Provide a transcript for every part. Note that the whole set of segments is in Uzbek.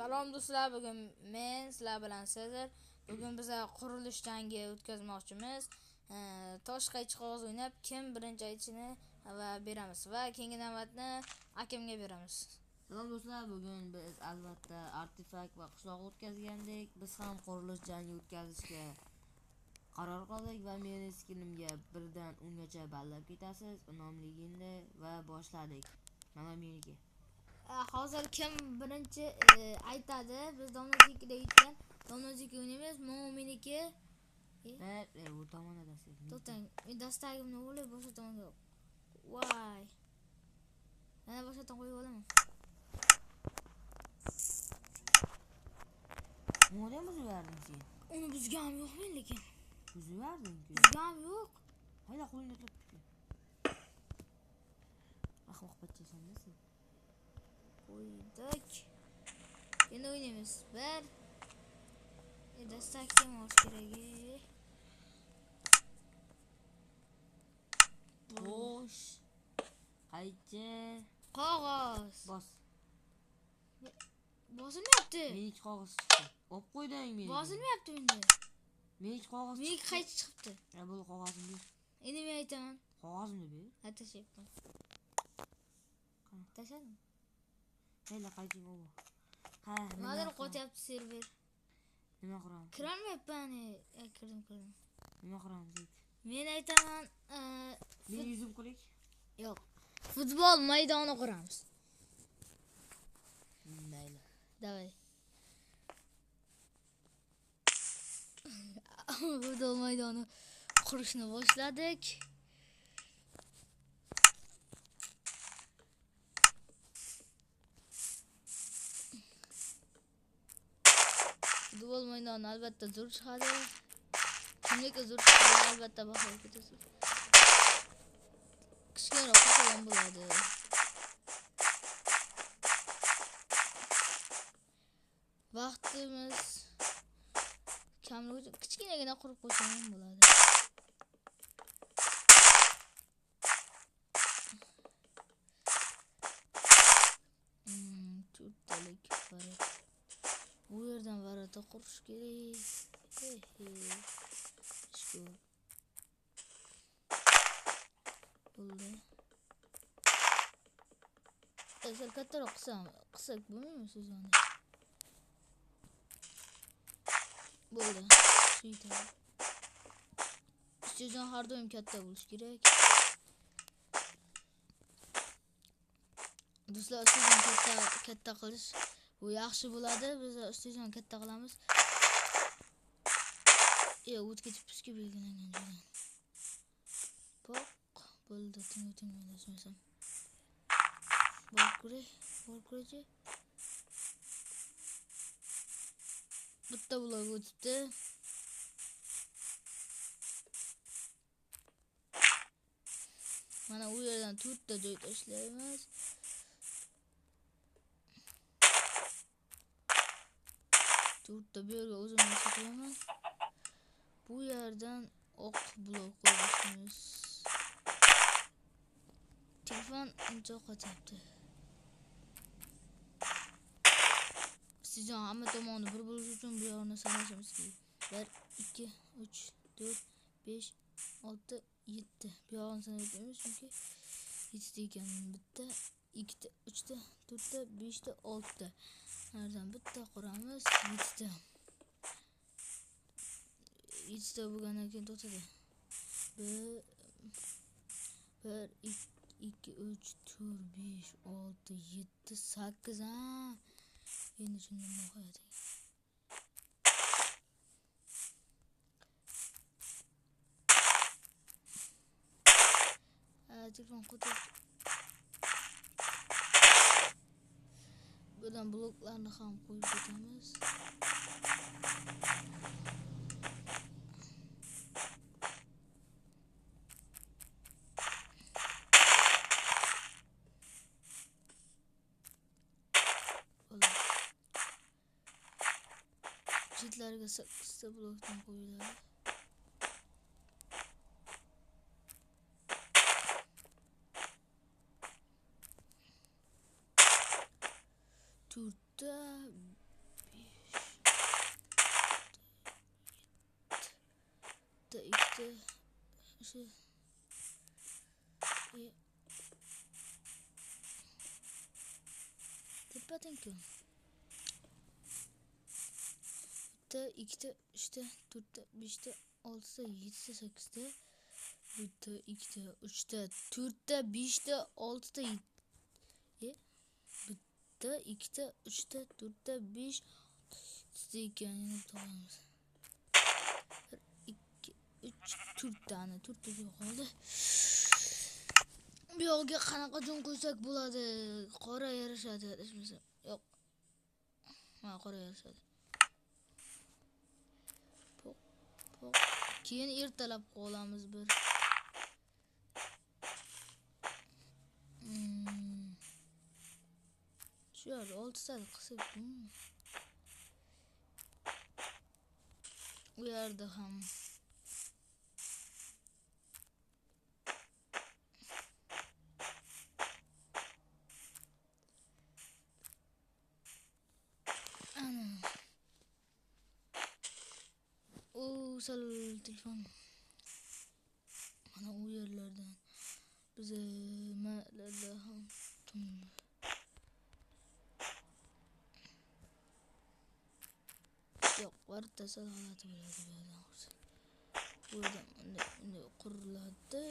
Salom do'stlar, bugun men sizlar bilan Sezar. Bugun biz qurilish jangi o'tkazmoqchimiz. Tosh qaychi qog'oz o'ynab, kim birinchi aytishini va beramiz va keyingi navbatni akamga beramiz. Salom do'stlar, bugun biz albatta artefakt va qishloq o'tkazgandik. Biz ham qurilish jangi o'tkazishga qaror qildik va meni skinimga 1 dan 10 gacha ballab ketasiz. Nomligini va boshladik. Mana meniki. Hozir kim birinchi aytadi? Biz domlanikida aytgan. Domlanik o'ynaymiz. Meniki. Bu tomonda dastak. To'xtang. Dastagimni o'ylab boshqa tomonga. Voy. Mana boshqa tomonga qo'yib olaman. Nima buzuverding sen? Uni buzganim yo'q men lekin. Buzuverding-ku. Buzganim yo'q. Hayda qo'lingni qilib ketdi. Ahmoq bachchasan sen. Qo'ydik. Endi o'ynaymiz. Bir. Dastakam olish kerak. Bosh. Qaychi. Qog'oz. Bos. Bosilmayapti. Meniki qog'oz chiqdi. Olib qo'yding meni. Bosilmayapti endi. Meniki qog'oz chiqdi. Meniki qaychi chiqibdi. Bu qog'ozimni ber. Endi men aytaman. Qog'ozimni ber. Tashlabman. Tashladim. Hayda qaychi baba. Ha, Nima qo'tyapti server? Nima qilamiz? Kirolmayapman. Kirdim. Nima qilamiz? Men aytaman, Men yuzim qilik. yo'q. Futbol maydoni quramiz. Mayli. Davay. Futbol maydoni qurishni boshladik. Futbol maydoni albatta zo'r chiqadi. Kimniki zo'r chiqadi albatta bahoga ketasiz. Kichkina qurgan bo'ladi. Vaqtimiz kamligi kichkinagina qurib qo'ysam ham bo'ladi. To'rttalik varat. Bu yerdan varata qurish kerak. Shu. Bo'ldi. Sal kattaroq qilsak bo'lmaymi sizni? Bo'ldi. Shuytadi. Sizdan har doim katta bo'lish kerak. Do'stlar, sizdan katta qilish bu yaxshi bo'ladi. Biz sizdan katta qilamiz. O'tga tipga belgilangan joydan. Pok bo'ldi. Tinglashmasam. Borkuray. Bitta blok o'tibdi. Mana u yerdan 4 ta joy tashlaymiz. To'rtta bu yerga o'zimni qo'yaman. Bu yerdan oq blok qo'yamiz. Telefon uncha qotyapti. Sizjon hamma tomonni bir bo'lish uchun bu yerni sanashimiz kerak. 1 2 3 4 5 6 7. Bu yerni sanaymiz chunki 7 ta ekan. Bitta, 2 ta, 3 ta, 4 ta, 5 ta, 6 ta. Nerdan bitta quramiz? 7 ta. 7 ta bo'lgandan keyin to'xtadi. 1 2 3 4 5 6 7 8 ha. Endi shuni qo'yadik. Telefon qo'yib. Bundan bloklarni ham qo'yib ketamiz. Chetlariga 8 ta blokdan qo'yiladi. To'rtta shu. Tepadan-ku. Bitta, ikkita, uchta, to'rtta, beshta, oltita, yettita, sakkizta. Bitta, ikkita, uchta, to'rtta, beshta, oltita, bitta, ikkita, uchta, to'rtta, besh, oltita ekan. Yana to'g'ramiz. 1, 2, 3, to'rttani, to'rtta qoldi. Bu yo'lga qanaqa jon qo'ysak bo'ladi? Qora yarashadi, adashmasam. Yo'q. Ha, qora yarashadi. Keyin ertalab qolamiz bir. Shu yerda 6 ta qilsak, u yerda ham sal telefon mana u yerlardan biz nimalarda ham yo'q, varta sal holati bo'ladi bu yerdan qursak. Bu yerdan unday quriladi.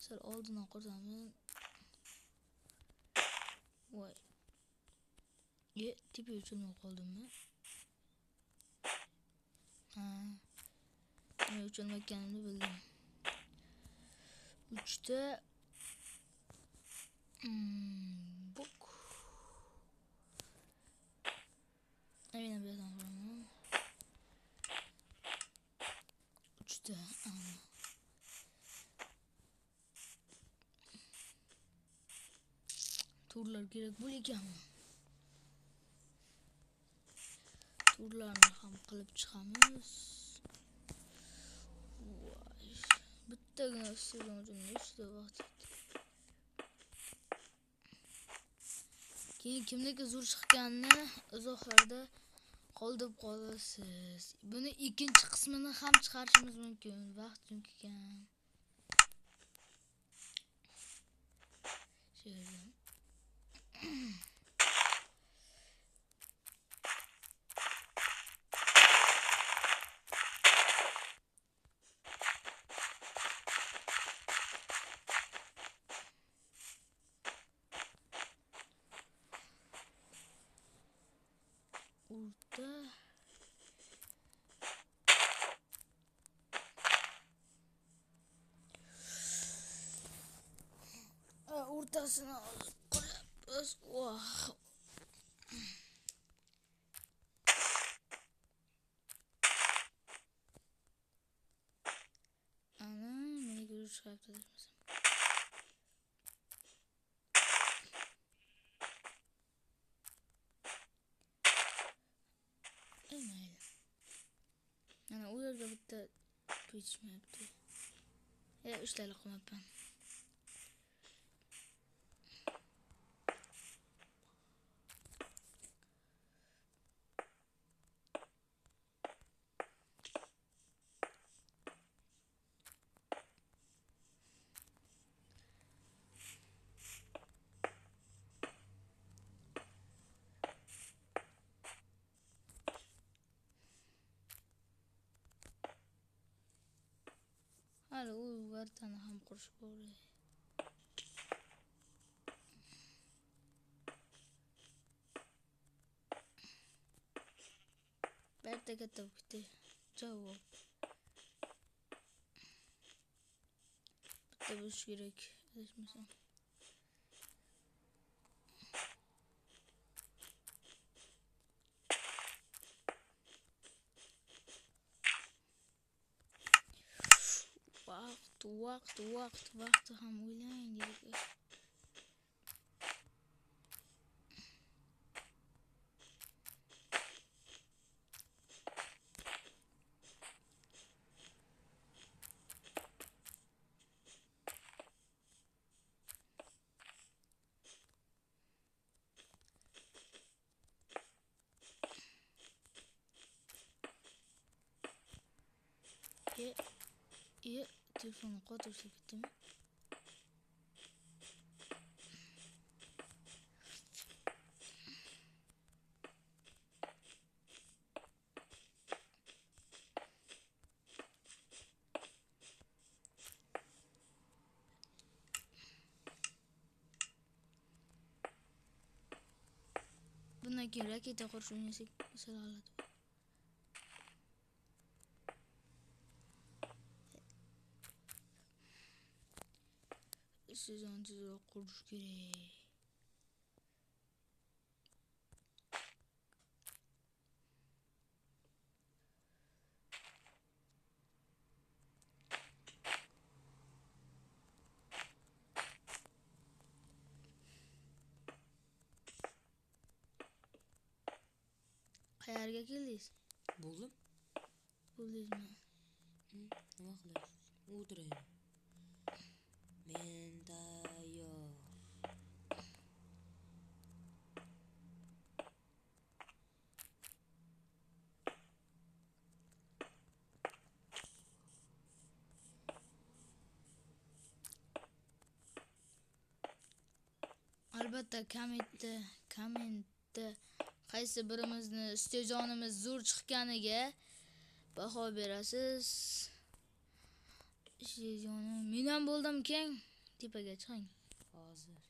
Sal oldindan quramiz. Voy. Tepa uchun qoldimmi? Nima uchun ekanini bildim. 3 ta bok. Aynen bir adam var. 3 ta. Turlar kerak bo'larkanmi? Turlarni ham qilib chiqamiz. Bittagina istagan uchun nechta vaqt ketdi. Keyin kimniki zo'r chiqqanini izohlarda qoldirib qolasiz. Buni ikkinchi qismini ham chiqarishimiz mumkin. Vaqt chunki ekan. Ortasına koyuyoruz. Oh. Ana, beni görür çıkartırız mesela. Emayli. Ana, u yerda bitta ko'chmayapti. 3 talik qilmayapman. Hali u vartani ham qurish bor. Berta katta bitti. Javob. Bitta bo'lish kerak. Adashmasam. Vaqt ham o'ylang kerak. telefonni qotirsa ketdimi? Bundan keyin raketa qurish o'ynasak, misol oladi. Sizdan tezroq qurish kerak. Qayerga keldingiz? Bo'ldim. Bo'ldingizmi? Nima qilasiz? O'tiring. Men tayyor. Albatta kommentda qaysi birimizni iste'jonimiz zo'r chiqqaniga baho berasiz. Iste'jonim men ham bo'ldim keng. Tepaga chiqing. Hozir.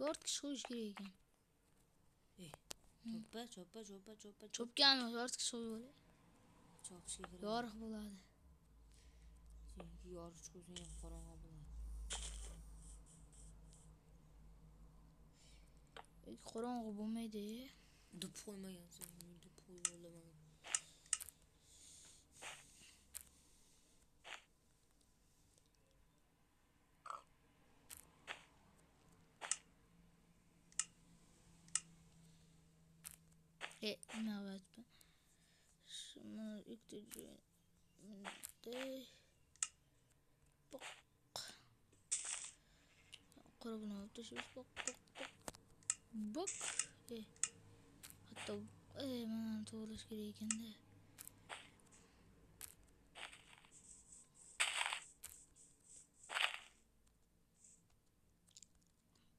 Yortkish qo'yish kerak ekan. Cho'ppa. Cho'pgan yortkish qo'yib olay. Chopishga kerak. Yorug' bo'ladi. Chunki yorich ko'rsang ham qorong'i bo'ladi. Qorong'i bo'lmaydi. Dup qo'ymagansiz. Men dup qo'yib olamadim. Nima qilyapti? Shuni ikkita bunday quribni olib tashlaymiz. Bok. Hatto mana to'g'rilash kerak ekanda.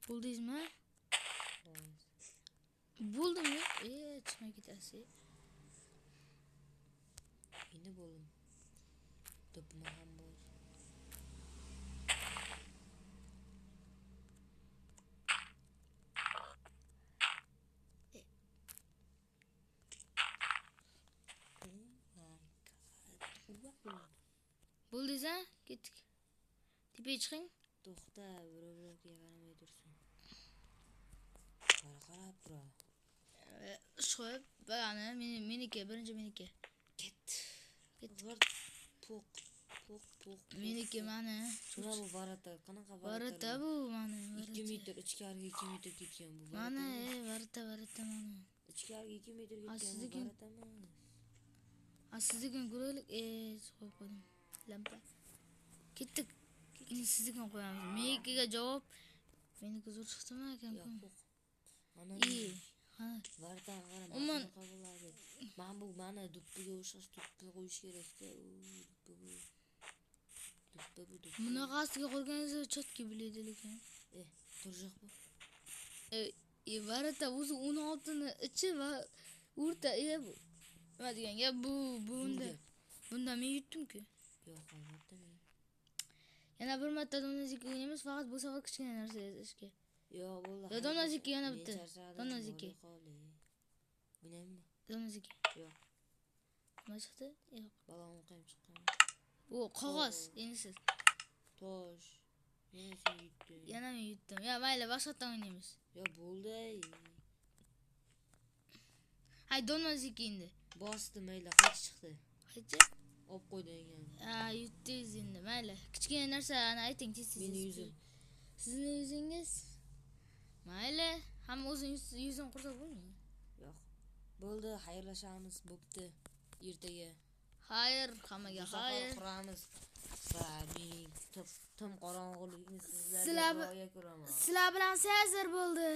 Bo'ldingizmi? Bo'ldimmi? Chiqmay ketasiz. Endi bo'ldim. Dupma ham bor. Bo'ldingiz-a? Ketdik. Tepaga chiqing. To'xta, birovlarga qaramay tursin. Qarab tur. Sho'b, bani meniki, birinchi meniki. Ket. Poq. Meniki mana. Shuna bu varata, qanaqa Varata bu mana. 2 metr ichkariga 2 metr ketgan bu. Mana, varata mana. Ichkariga 2 metr ketgan Sizniki varatamas. Sizniki ko'raylik. Qo'yib qo'ydim. Lampa. Ketdik. Endi sizniki qo'yamiz. Menikiga javob. Meniki zo'r chiqdimi akam? Yo'q. Mana varatan qarab qanaqa bo'ladi. Mana duppiga o'xshash duppi qo'yish kerak-da. Duppi. Bunaqasiga qo'yganingizda chotki biladi lekin. Turjoq bu. Varata o'zi 16 ni ichi va o'rta bu. Nima degan gap bu bunda men yutdim-ku. Yo'q, albatta men. Yana bir marta domnaziki o'ynaymiz, faqat bu safar kichkina narsa yozishga. Yo'q, bo'ldi. Yo domnaziki yana bitta. Domnaziki. O'ynaymi? Domnaziki. Yo'q. Nima chiqdi? Yo'q. Balon o'qim chiqqan. O, qog'oz, endi siz. Tosh. Yana sen yutding. Yana men yutdim. Ya mayli, boshqatdan o'ynaymiz. Yo, bo'ldi. Hay, domnaziki endi. Bosdi, mayli, qaychi chiqdi. Qaychi? Olib qo'yding. Yutdingiz endi, mayli. Kichkina narsani ayting, tez. Meni yuzim. Sizning yuzingiz? Mayli, hamma o'zing yuzini qursa bo'lmaydi. Yo'q. Bo'ldi, xayrlashamiz, bo'pti. Ertaga. Xayr, hammaga xayr. Quramiz. Mening tim qorong'ulikni sizlarga rioya ko'raman. Sizlar bilan hazır bo'ldi.